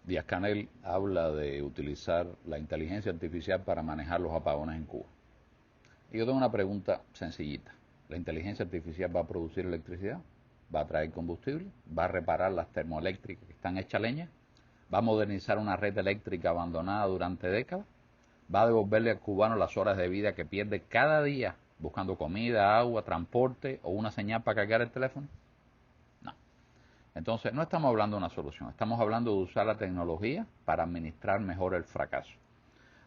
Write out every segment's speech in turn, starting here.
Díaz-Canel habla de utilizar la inteligencia artificial para manejar los apagones en Cuba. Y yo tengo una pregunta sencillita. ¿La inteligencia artificial va a producir electricidad? ¿Va a traer combustible? ¿Va a reparar las termoeléctricas que están hechas leña? ¿Va a modernizar una red eléctrica abandonada durante décadas? ¿Va a devolverle al cubano las horas de vida que pierde cada día buscando comida, agua, transporte o una señal para cargar el teléfono? No. Entonces, no estamos hablando de una solución, estamos hablando de usar la tecnología para administrar mejor el fracaso.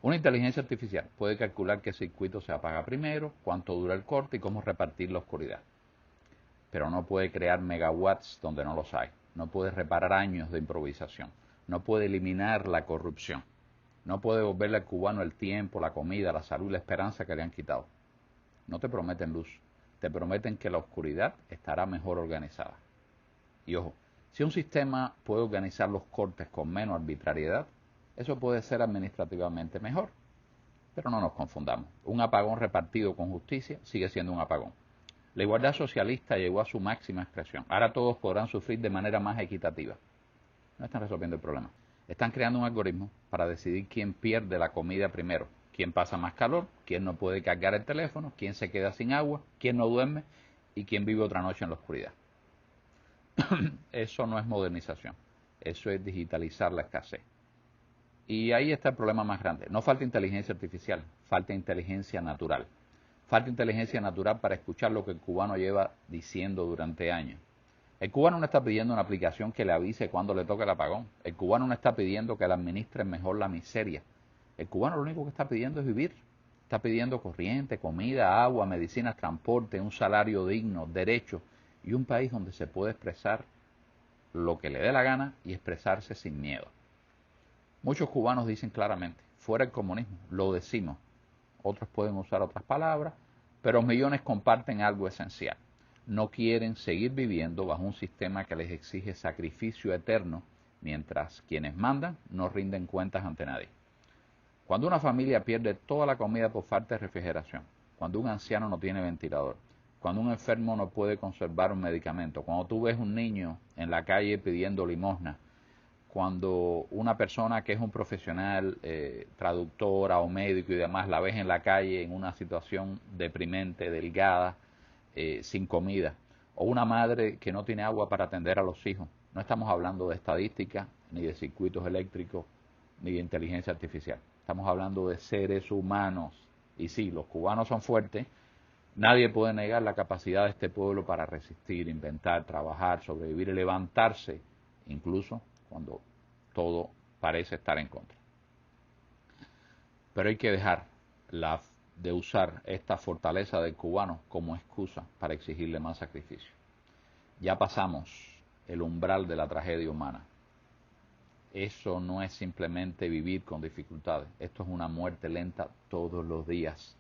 Una inteligencia artificial puede calcular qué circuito se apaga primero, cuánto dura el corte y cómo repartir la oscuridad. Pero no puede crear megawatts donde no los hay. No puede reparar años de improvisación. No puede eliminar la corrupción. No puede devolverle al cubano el tiempo, la comida, la salud y la esperanza que le han quitado. No te prometen luz. Te prometen que la oscuridad estará mejor organizada. Y ojo, si un sistema puede organizar los cortes con menos arbitrariedad, eso puede ser administrativamente mejor. Pero no nos confundamos. Un apagón repartido con justicia sigue siendo un apagón. La igualdad socialista llegó a su máxima expresión. Ahora todos podrán sufrir de manera más equitativa. No están resolviendo el problema. Están creando un algoritmo para decidir quién pierde la comida primero, quién pasa más calor, quién no puede cargar el teléfono, quién se queda sin agua, quién no duerme y quién vive otra noche en la oscuridad. Eso no es modernización. Eso es digitalizar la escasez. Y ahí está el problema más grande. No falta inteligencia artificial, falta inteligencia natural. Falta inteligencia natural para escuchar lo que el cubano lleva diciendo durante años. El cubano no está pidiendo una aplicación que le avise cuando le toque el apagón. El cubano no está pidiendo que le administren mejor la miseria. El cubano lo único que está pidiendo es vivir. Está pidiendo corriente, comida, agua, medicinas, transporte, un salario digno, derechos y un país donde se puede expresar lo que le dé la gana y expresarse sin miedo. Muchos cubanos dicen claramente, fuera el comunismo, lo decimos. Otros pueden usar otras palabras, pero millones comparten algo esencial. No quieren seguir viviendo bajo un sistema que les exige sacrificio eterno, mientras quienes mandan no rinden cuentas ante nadie. Cuando una familia pierde toda la comida por falta de refrigeración, cuando un anciano no tiene ventilador, cuando un enfermo no puede conservar un medicamento, cuando tú ves un niño en la calle pidiendo limosna, cuando una persona que es un profesional, traductora o médico y demás, la ves en la calle en una situación deprimente, delgada, sin comida, o una madre que no tiene agua para atender a los hijos. No estamos hablando de estadística, ni de circuitos eléctricos, ni de inteligencia artificial. Estamos hablando de seres humanos. Y sí, los cubanos son fuertes. Nadie puede negar la capacidad de este pueblo para resistir, inventar, trabajar, sobrevivir y levantarse, incluso cuando todo parece estar en contra. Pero hay que dejar de usar esta fortaleza del cubano como excusa para exigirle más sacrificio. Ya pasamos el umbral de la tragedia humana. Eso no es simplemente vivir con dificultades. Esto es una muerte lenta todos los días.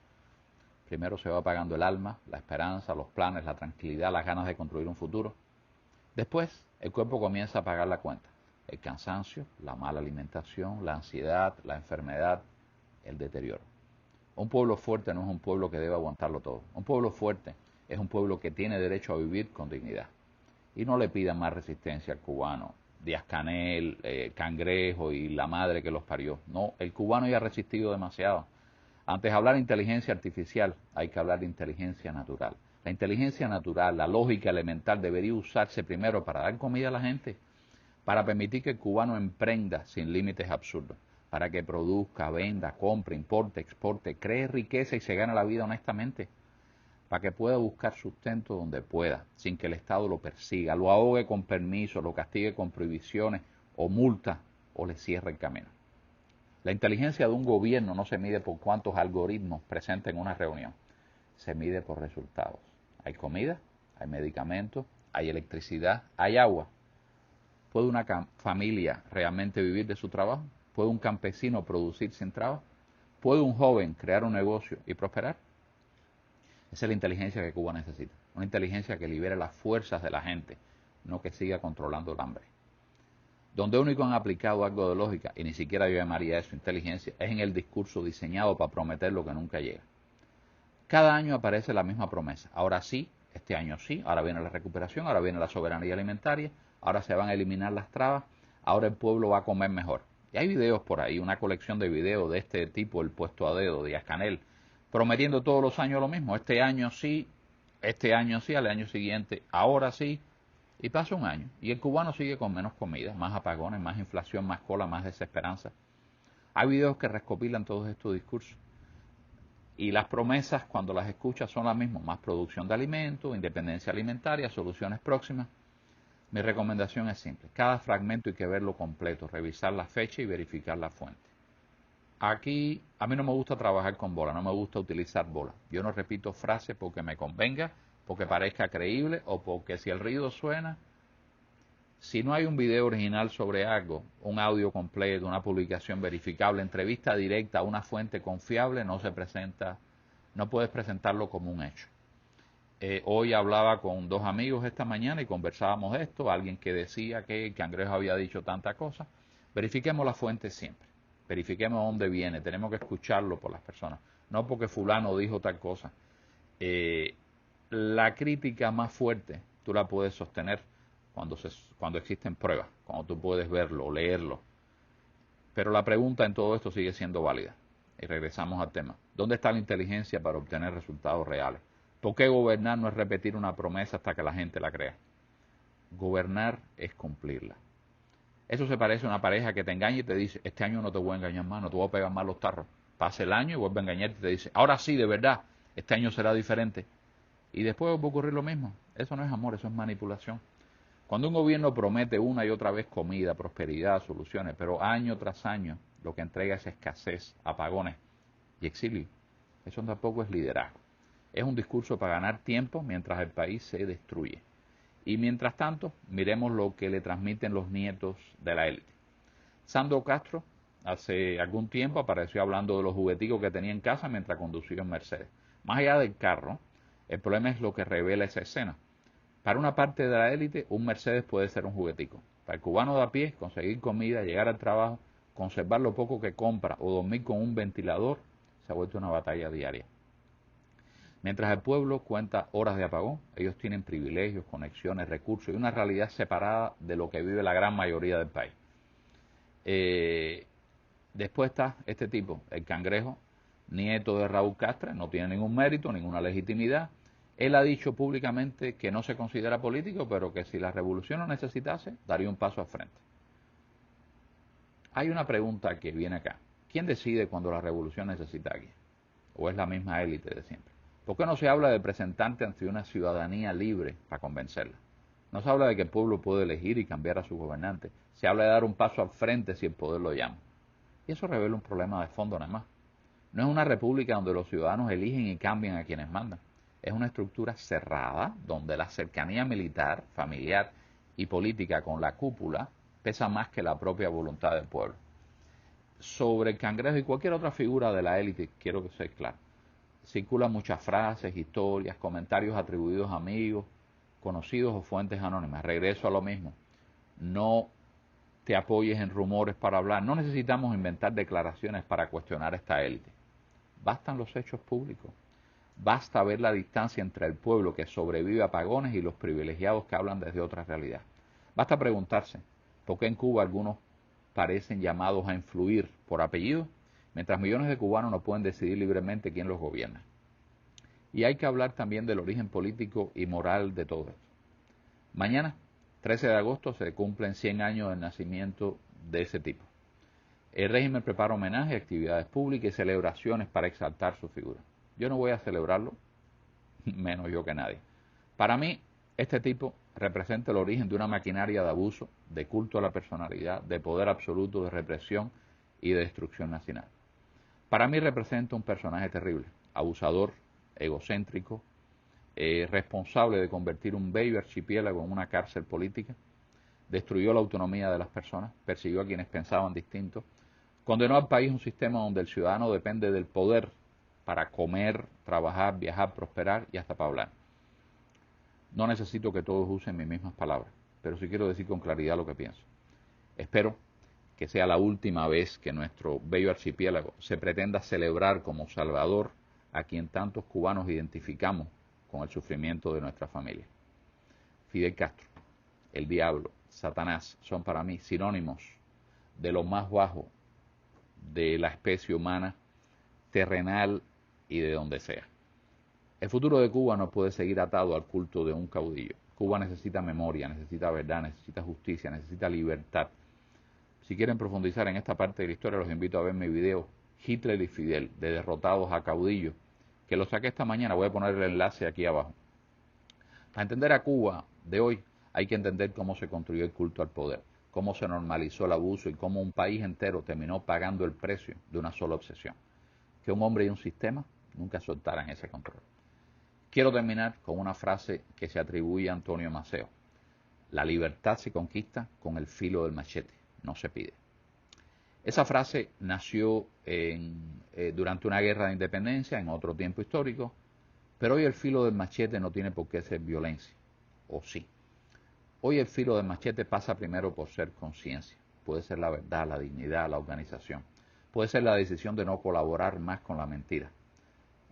Primero se va apagando el alma, la esperanza, los planes, la tranquilidad, las ganas de construir un futuro. Después, el cuerpo comienza a pagar la cuenta. El cansancio, la mala alimentación, la ansiedad, la enfermedad, el deterioro. Un pueblo fuerte no es un pueblo que debe aguantarlo todo. Un pueblo fuerte es un pueblo que tiene derecho a vivir con dignidad. Y no le pidan más resistencia al cubano, Díaz-Canel, Cangrejo y la madre que los parió. No, el cubano ya ha resistido demasiado. Antes de hablar de inteligencia artificial, hay que hablar de inteligencia natural. La inteligencia natural, la lógica elemental debería usarse primero para dar comida a la gente, para permitir que el cubano emprenda sin límites absurdos, para que produzca, venda, compre, importe, exporte, cree riqueza y se gane la vida honestamente, para que pueda buscar sustento donde pueda, sin que el Estado lo persiga, lo ahogue con permiso, lo castigue con prohibiciones o multa o le cierre el camino. La inteligencia de un gobierno no se mide por cuántos algoritmos presenta en una reunión, se mide por resultados. Hay comida, hay medicamentos, hay electricidad, hay agua. ¿Puede una familia realmente vivir de su trabajo? ¿Puede un campesino producir sin trabajo? ¿Puede un joven crear un negocio y prosperar? Esa es la inteligencia que Cuba necesita. Una inteligencia que libere las fuerzas de la gente, no que siga controlando el hambre. Donde único han aplicado algo de lógica, y ni siquiera yo llamaría eso inteligencia, es en el discurso diseñado para prometer lo que nunca llega. Cada año aparece la misma promesa. Ahora sí, este año sí, ahora viene la recuperación, ahora viene la soberanía alimentaria, ahora se van a eliminar las trabas, ahora el pueblo va a comer mejor. Y hay videos por ahí, una colección de videos de este tipo, el puesto a dedo, Díaz-Canel, prometiendo todos los años lo mismo. Este año sí, al año siguiente, ahora sí, y pasa un año. Y el cubano sigue con menos comida, más apagones, más inflación, más cola, más desesperanza. Hay videos que recopilan todos estos discursos. Y las promesas, cuando las escuchas, son las mismas. Más producción de alimentos, independencia alimentaria, soluciones próximas. Mi recomendación es simple. Cada fragmento hay que verlo completo, revisar la fecha y verificar la fuente. Aquí, a mí no me gusta trabajar con bola, no me gusta utilizar bola. Yo no repito frases porque me convenga, porque parezca creíble o porque si el ruido suena. Si no hay un video original sobre algo, un audio completo, una publicación verificable, entrevista directa a una fuente confiable, no se presenta, no puedes presentarlo como un hecho. Hoy hablaba con dos amigos esta mañana y conversábamos de esto, alguien que decía que el Cangrejo había dicho tanta cosa. Verifiquemos la fuente siempre, verifiquemos dónde viene, tenemos que escucharlo por las personas, no porque fulano dijo tal cosa. La crítica más fuerte tú la puedes sostener cuando existen pruebas, cuando tú puedes verlo o leerlo. Pero la pregunta en todo esto sigue siendo válida. Y regresamos al tema. ¿Dónde está la inteligencia para obtener resultados reales? ¿Por qué gobernar no es repetir una promesa hasta que la gente la crea? Gobernar es cumplirla. Eso se parece a una pareja que te engaña y te dice, este año no te voy a engañar más, no te voy a pegar más los tarros. Pasa el año y vuelve a engañarte y te dice, ahora sí, de verdad, este año será diferente. Y después va a ocurrir lo mismo. Eso no es amor, eso es manipulación. Cuando un gobierno promete una y otra vez comida, prosperidad, soluciones, pero año tras año lo que entrega es escasez, apagones y exilio, eso tampoco es liderazgo. Es un discurso para ganar tiempo mientras el país se destruye. Y mientras tanto, miremos lo que le transmiten los nietos de la élite. Sandro Castro hace algún tiempo apareció hablando de los jugueticos que tenía en casa mientras conducía un Mercedes. Más allá del carro, el problema es lo que revela esa escena. Para una parte de la élite, un Mercedes puede ser un juguetico. Para el cubano de a pie, conseguir comida, llegar al trabajo, conservar lo poco que compra o dormir con un ventilador, se ha vuelto una batalla diaria. Mientras el pueblo cuenta horas de apagón, ellos tienen privilegios, conexiones, recursos y una realidad separada de lo que vive la gran mayoría del país. Después está este tipo, el Cangrejo, nieto de Raúl Castro, no tiene ningún mérito, ninguna legitimidad. Él ha dicho públicamente que no se considera político, pero que si la revolución lo necesitase, daría un paso al frente. Hay una pregunta que viene acá. ¿Quién decide cuando la revolución necesita a alguien? ¿O es la misma élite de siempre? ¿Por qué no se habla de representante ante una ciudadanía libre para convencerla? No se habla de que el pueblo puede elegir y cambiar a su gobernante. Se habla de dar un paso al frente si el poder lo llama. Y eso revela un problema de fondo nada más. No es una república donde los ciudadanos eligen y cambian a quienes mandan. Es una estructura cerrada donde la cercanía militar, familiar y política con la cúpula pesa más que la propia voluntad del pueblo. Sobre el Cangrejo y cualquier otra figura de la élite, quiero que sea claro. Circulan muchas frases, historias, comentarios atribuidos a amigos, conocidos o fuentes anónimas. Regreso a lo mismo. No te apoyes en rumores para hablar. No necesitamos inventar declaraciones para cuestionar esta élite. Bastan los hechos públicos. Basta ver la distancia entre el pueblo que sobrevive a apagones y los privilegiados que hablan desde otra realidad. Basta preguntarse por qué en Cuba algunos parecen llamados a influir por apellido, mientras millones de cubanos no pueden decidir libremente quién los gobierna. Y hay que hablar también del origen político y moral de todo esto. Mañana, 13 de agosto, se cumplen 100 años del nacimiento de ese tipo. El régimen prepara homenaje, actividades públicas y celebraciones para exaltar su figura. Yo no voy a celebrarlo, menos yo que nadie. Para mí, este tipo representa el origen de una maquinaria de abuso, de culto a la personalidad, de poder absoluto, de represión y de destrucción nacional. Para mí representa un personaje terrible, abusador, egocéntrico, responsable de convertir un bello archipiélago en una cárcel política, destruyó la autonomía de las personas, persiguió a quienes pensaban distinto, condenó al país a un sistema donde el ciudadano depende del poder para comer, trabajar, viajar, prosperar y hasta para hablar. No necesito que todos usen mis mismas palabras, pero sí quiero decir con claridad lo que pienso. Espero que sea la última vez que nuestro bello archipiélago se pretenda celebrar como salvador a quien tantos cubanos identificamos con el sufrimiento de nuestra familia. Fidel Castro, el diablo, Satanás son para mí sinónimos de lo más bajo de la especie humana, terrenal y de donde sea. El futuro de Cuba no puede seguir atado al culto de un caudillo. Cuba necesita memoria, necesita verdad, necesita justicia, necesita libertad. Si quieren profundizar en esta parte de la historia, los invito a ver mi video Hitler y Fidel, de derrotados a caudillos, que lo saqué esta mañana. Voy a poner el enlace aquí abajo. Para entender a Cuba de hoy, hay que entender cómo se construyó el culto al poder, cómo se normalizó el abuso y cómo un país entero terminó pagando el precio de una sola obsesión: que un hombre y un sistema nunca soltaran ese control. Quiero terminar con una frase que se atribuye a Antonio Maceo: la libertad se conquista con el filo del machete, no se pide. Esa frase nació durante una guerra de independencia, en otro tiempo histórico, pero hoy el filo del machete no tiene por qué ser violencia, ¿o sí? Hoy el filo del machete pasa primero por ser conciencia. Puede ser la verdad, la dignidad, la organización. Puede ser la decisión de no colaborar más con la mentira.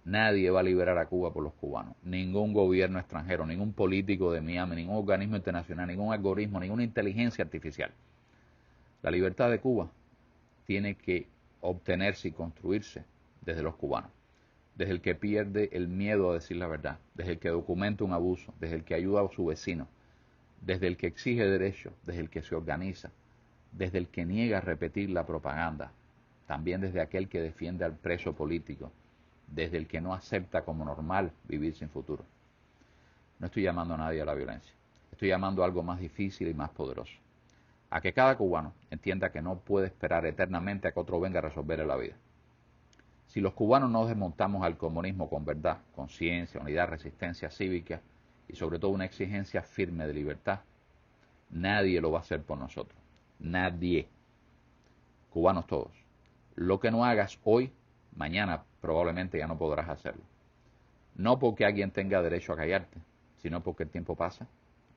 Nadie va a liberar a Cuba por los cubanos. Ningún gobierno extranjero, ningún político de Miami, ningún organismo internacional, ningún algoritmo, ninguna inteligencia artificial. La libertad de Cuba tiene que obtenerse y construirse desde los cubanos. Desde el que pierde el miedo a decir la verdad, desde el que documenta un abuso, desde el que ayuda a su vecino, desde el que exige derechos, desde el que se organiza, desde el que niega repetir la propaganda, también desde aquel que defiende al preso político, desde el que no acepta como normal vivir sin futuro. No estoy llamando a nadie a la violencia, estoy llamando a algo más difícil y más poderoso: a que cada cubano entienda que no puede esperar eternamente a que otro venga a resolverle la vida. Si los cubanos no desmontamos al comunismo con verdad, conciencia, unidad, resistencia cívica y sobre todo una exigencia firme de libertad, nadie lo va a hacer por nosotros. Nadie. Cubanos todos. Lo que no hagas hoy, mañana probablemente ya no podrás hacerlo. No porque alguien tenga derecho a callarte, sino porque el tiempo pasa,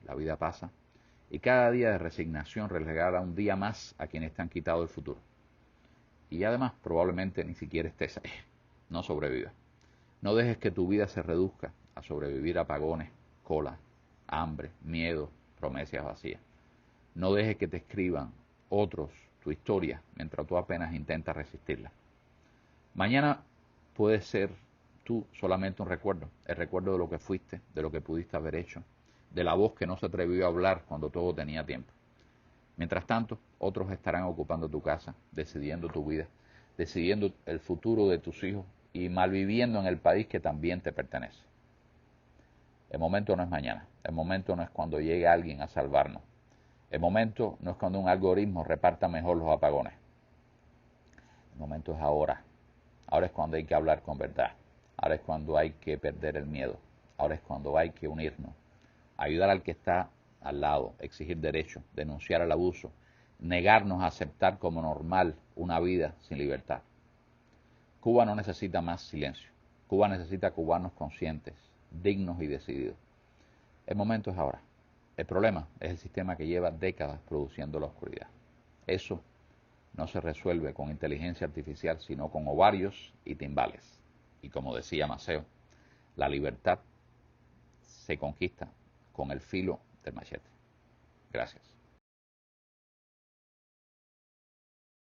la vida pasa, y cada día de resignación regala un día más a quienes te han quitado el futuro. Y además probablemente ni siquiera estés ahí, no sobrevivas. No dejes que tu vida se reduzca a sobrevivir a apagones, cola, hambre, miedo, promesas vacías. No dejes que te escriban otros tu historia mientras tú apenas intentas resistirla. Mañana puede ser tú solamente un recuerdo, el recuerdo de lo que fuiste, de lo que pudiste haber hecho, de la voz que no se atrevió a hablar cuando todo tenía tiempo. Mientras tanto, otros estarán ocupando tu casa, decidiendo tu vida, decidiendo el futuro de tus hijos y malviviendo en el país que también te pertenece. El momento no es mañana, el momento no es cuando llegue alguien a salvarnos, el momento no es cuando un algoritmo reparta mejor los apagones. El momento es ahora. Ahora es cuando hay que hablar con verdad. Ahora es cuando hay que perder el miedo. Ahora es cuando hay que unirnos, ayudar al que está al lado, exigir derechos, denunciar el abuso, negarnos a aceptar como normal una vida sin libertad. Cuba no necesita más silencio. Cuba necesita cubanos conscientes, dignos y decididos. El momento es ahora. El problema es el sistema que lleva décadas produciendo la oscuridad. Eso no se resuelve con inteligencia artificial, sino con ovarios y timbales. Y como decía Maceo, la libertad se conquista con el filo del machete. Gracias.